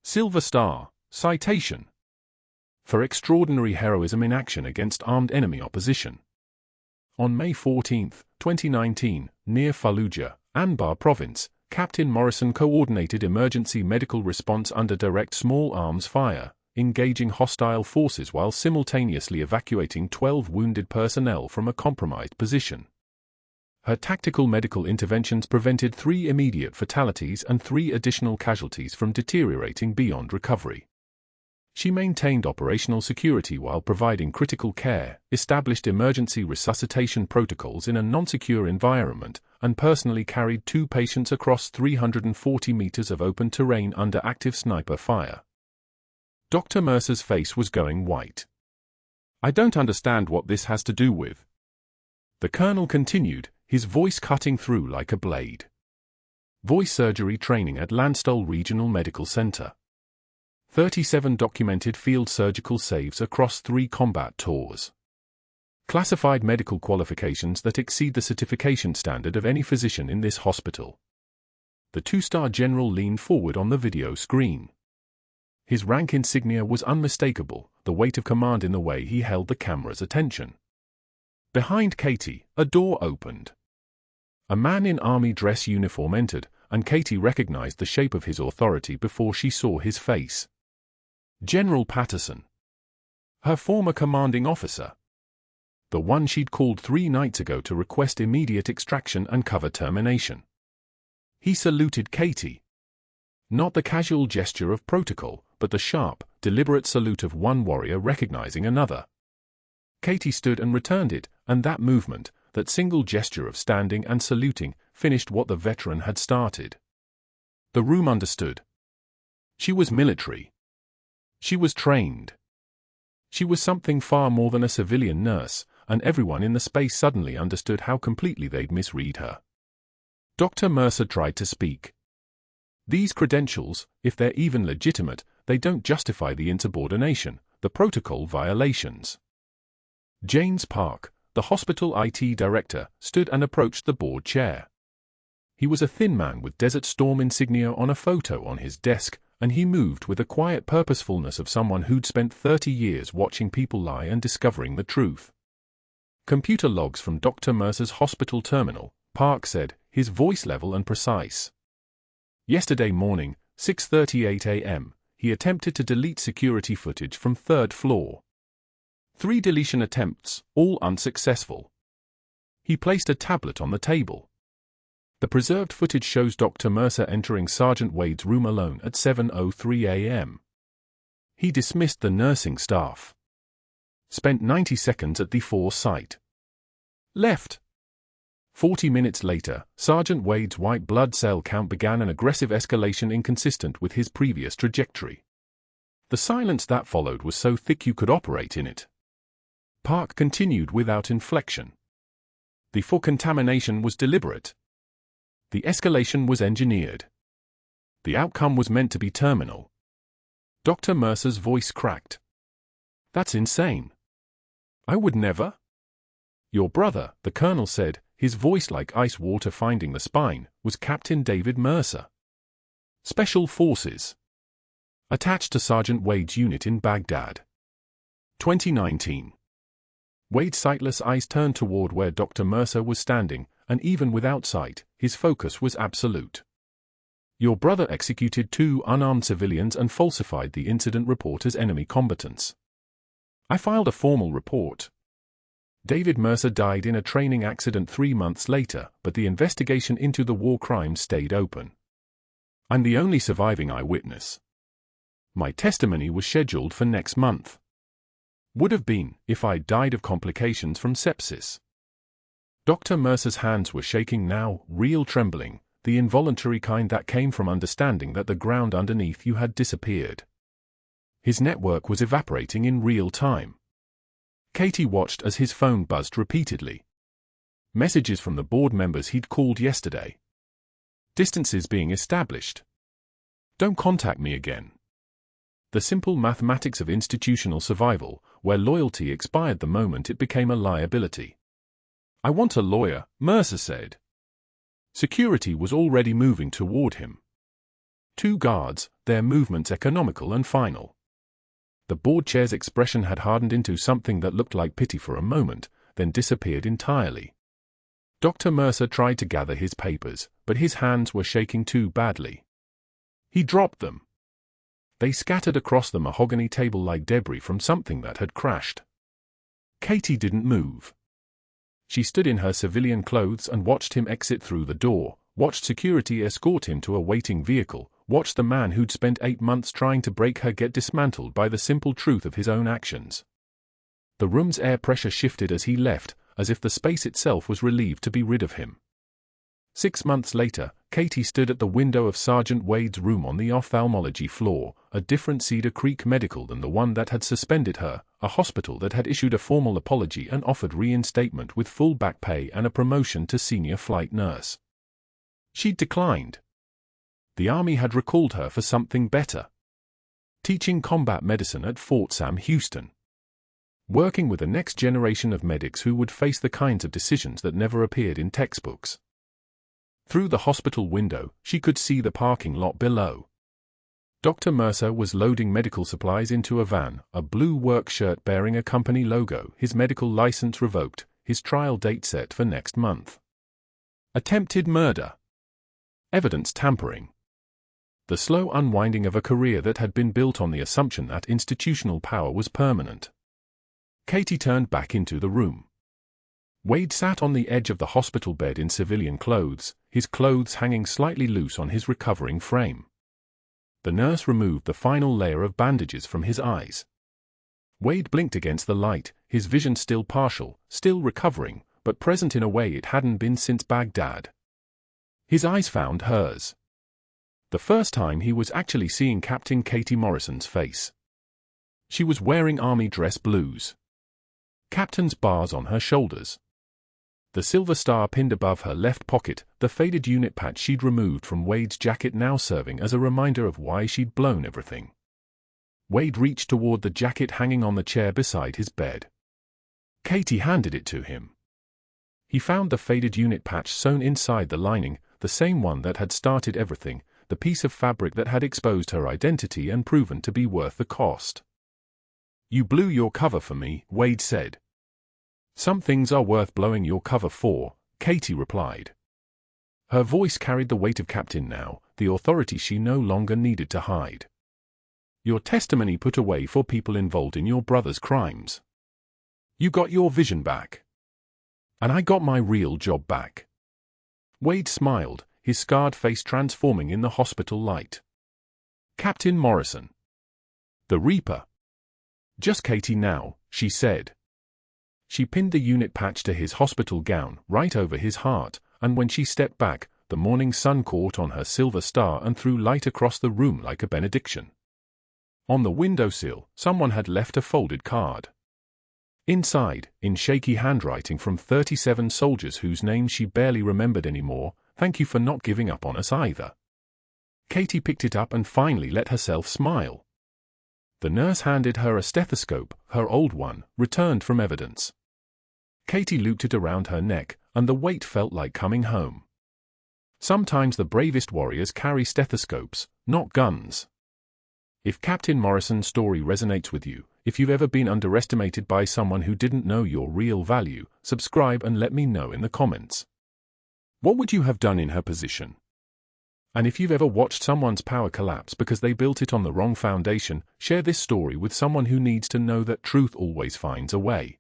Silver Star, citation. For extraordinary heroism in action against armed enemy opposition. On May 14, 2019, near Fallujah, Anbar Province, Captain Morrison coordinated emergency medical response under direct small arms fire, engaging hostile forces while simultaneously evacuating 12 wounded personnel from a compromised position. Her tactical medical interventions prevented 3 immediate fatalities and 3 additional casualties from deteriorating beyond recovery. She maintained operational security while providing critical care, established emergency resuscitation protocols in a non-secure environment, and personally carried 2 patients across 340 meters of open terrain under active sniper fire. Dr. Mercer's face was going white. I don't understand what this has to do with. The colonel continued, his voice cutting through like a blade. Voice surgery training at Landstuhl Regional Medical Center. 37 documented field surgical saves across 3 combat tours. Classified medical qualifications that exceed the certification standard of any physician in this hospital. The 2-star general leaned forward on the video screen. His rank insignia was unmistakable, the weight of command in the way he held the camera's attention. Behind Katie, a door opened. A man in army dress uniform entered, and Katie recognized the shape of his authority before she saw his face. General Patterson. Her former commanding officer. The one she'd called 3 nights ago to request immediate extraction and cover termination. He saluted Katie. Not the casual gesture of protocol, but the sharp, deliberate salute of one warrior recognizing another. Katie stood and returned it, and that movement, that single gesture of standing and saluting, finished what the veteran had started. The room understood. She was military. She was trained. She was something far more than a civilian nurse, and everyone in the space suddenly understood how completely they'd misread her. Dr. Mercer tried to speak. These credentials, if they're even legitimate, they don't justify the insubordination, the protocol violations. James Park, the hospital IT director, stood and approached the board chair. He was a thin man with Desert Storm insignia on a photo on his desk, and he moved with the quiet purposefulness of someone who'd spent 30 years watching people lie and discovering the truth. Computer logs from Dr. Mercer's hospital terminal, Park said, his voice level and precise. Yesterday morning, 6:38 a.m., he attempted to delete security footage from 3rd floor. 3 deletion attempts, all unsuccessful. He placed a tablet on the table. The preserved footage shows Dr. Mercer entering Sergeant Wade's room alone at 7:03 a.m. He dismissed the nursing staff. Spent 90 seconds at the 4 site. Left. 40 minutes later, Sergeant Wade's white blood cell count began an aggressive escalation inconsistent with his previous trajectory. The silence that followed was so thick you could operate in it. Park continued without inflection. The full contamination was deliberate. The escalation was engineered. The outcome was meant to be terminal. Dr. Mercer's voice cracked. That's insane. I would never. Your brother, the colonel said, his voice like ice water finding the spine, was Captain David Mercer. Special Forces. Attached to Sergeant Wade's unit in Baghdad. 2019. Wade's sightless eyes turned toward where Dr. Mercer was standing, and even without sight, his focus was absolute. Your brother executed 2 unarmed civilians and falsified the incident report as enemy combatants. I filed a formal report. David Mercer died in a training accident 3 months later, but the investigation into the war crimes stayed open. I'm the only surviving eyewitness. My testimony was scheduled for next month. Would have been, if I'd died of complications from sepsis. Dr. Mercer's hands were shaking now, real trembling, the involuntary kind that came from understanding that the ground underneath you had disappeared. His network was evaporating in real time. Katie watched as his phone buzzed repeatedly. Messages from the board members he'd called yesterday. Distances being established. Don't contact me again. The simple mathematics of institutional survival, where loyalty expired the moment it became a liability. I want a lawyer, Mercer said. Security was already moving toward him. 2 guards, their movements economical and final. The board chair's expression had hardened into something that looked like pity for a moment, then disappeared entirely. Dr. Mercer tried to gather his papers, but his hands were shaking too badly. He dropped them. They scattered across the mahogany table like debris from something that had crashed. Katie didn't move. She stood in her civilian clothes and watched him exit through the door, watched security escort him to a waiting vehicle, watched the man who'd spent 8 months trying to break her get dismantled by the simple truth of his own actions. The room's air pressure shifted as he left, as if the space itself was relieved to be rid of him. 6 months later, Katie stood at the window of Sergeant Wade's room on the ophthalmology floor, a different Cedar Creek Medical than the one that had suspended her, a hospital that had issued a formal apology and offered reinstatement with full back pay and a promotion to senior flight nurse. She'd declined. The Army had recalled her for something better. Teaching combat medicine at Fort Sam Houston. Working with the next generation of medics who would face the kinds of decisions that never appeared in textbooks. Through the hospital window, she could see the parking lot below. Dr. Mercer was loading medical supplies into a van, a blue work shirt bearing a company logo, his medical license revoked, his trial date set for next month. Attempted murder. Evidence tampering. The slow unwinding of a career that had been built on the assumption that institutional power was permanent. Katie turned back into the room. Wade sat on the edge of the hospital bed in civilian clothes, his clothes hanging slightly loose on his recovering frame. The nurse removed the final layer of bandages from his eyes. Wade blinked against the light, his vision still partial, still recovering, but present in a way it hadn't been since Baghdad. His eyes found hers. The first time he was actually seeing Captain Katie Morrison's face. She was wearing army dress blues. Captain's bars on her shoulders. The silver star pinned above her left pocket, the faded unit patch she'd removed from Wade's jacket now serving as a reminder of why she'd blown everything. Wade reached toward the jacket hanging on the chair beside his bed. Katie handed it to him. He found the faded unit patch sewn inside the lining, the same one that had started everything, the piece of fabric that had exposed her identity and proven to be worth the cost. "You blew your cover for me," Wade said. "Some things are worth blowing your cover for," Katie replied. Her voice carried the weight of Captain now, the authority she no longer needed to hide. "Your testimony put away for people involved in your brother's crimes. You got your vision back. And I got my real job back. Wade smiled, his scarred face transforming in the hospital light. Captain Morrison. The Reaper. Just Katie now, she said. She pinned the unit patch to his hospital gown right over his heart, and when she stepped back, the morning sun caught on her silver star and threw light across the room like a benediction. On the windowsill, someone had left a folded card. Inside, in shaky handwriting from 37 soldiers whose names she barely remembered anymore, "Thank you for not giving up on us either." Katie picked it up and finally let herself smile. The nurse handed her a stethoscope, her old one, returned from evidence. Katie looped it around her neck, and the weight felt like coming home. Sometimes the bravest warriors carry stethoscopes, not guns. If Captain Morrison's story resonates with you, if you've ever been underestimated by someone who didn't know your real value, subscribe and let me know in the comments. What would you have done in her position? And if you've ever watched someone's power collapse because they built it on the wrong foundation, share this story with someone who needs to know that truth always finds a way.